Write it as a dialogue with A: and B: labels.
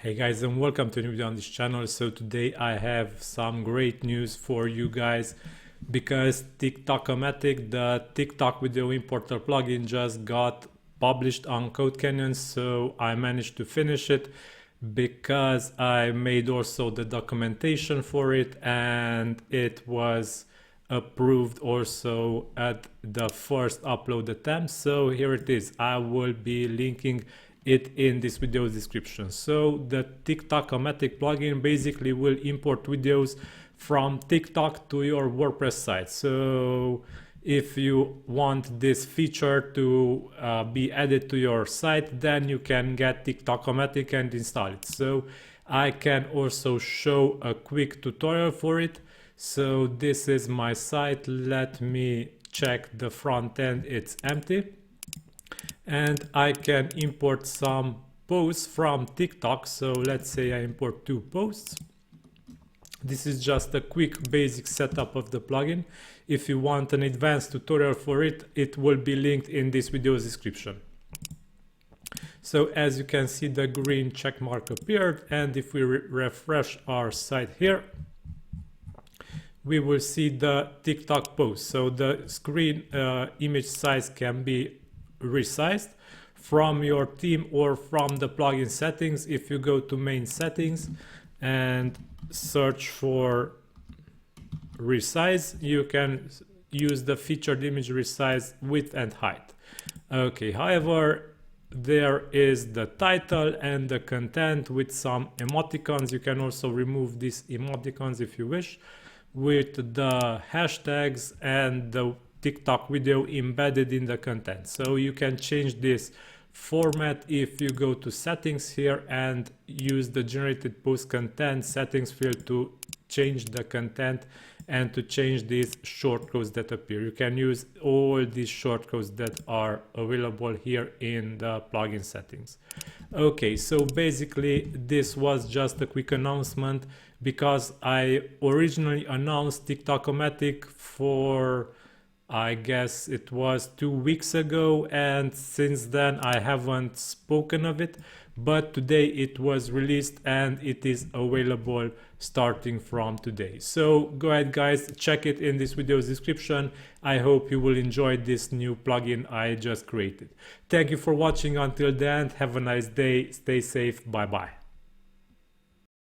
A: Hey guys, and welcome to a new video on this channel. So today I have some great news for you guys because TikTok-O-Matic, the TikTok video importer plugin, just got published on CodeCanyon. So I managed to finish it because I made also the documentation for it and it was approved also at the first upload attempt. So here it is. I will be linking it in this video description. So the TikTok-O-Matic plugin basically will import videos from TikTok to your WordPress site. So if you want this feature to be added to your site, then you can get TikTok-O-Matic and install it. So I can also show a quick tutorial for it. So this is my site. Let me check the front end. It's empty. And I can import some posts from TikTok. So let's say I import 2 posts. This is just a quick basic setup of the plugin. If you want an advanced tutorial for it, it will be linked in this video's description. So as you can see, the green check mark appeared, and if we refresh our site here, we will see the TikTok post. So the screen image size can be resized from your theme or from the plugin settings. If you go to main settings and search for resize, you can use the featured image resize width and height. Okay, however, there is the title and the content with some emoticons. You can also remove these emoticons if you wish, with the hashtags and the TikTok video embedded in the content. So you can change this format if you go to settings here and use the generated post content settings field to change the content and to change these shortcodes that appear. You can use all these shortcodes that are available here in the plugin settings. Okay, so basically this was just a quick announcement because I originally announced TikTok-O-Matic for, I guess it was 2 weeks ago, and since then I haven't spoken of it, but today it was released and it is available starting from today. So go ahead guys, check it in this video's description. I hope you will enjoy this new plugin I just created. Thank you for watching until the end. Have a nice day. Stay safe. Bye bye.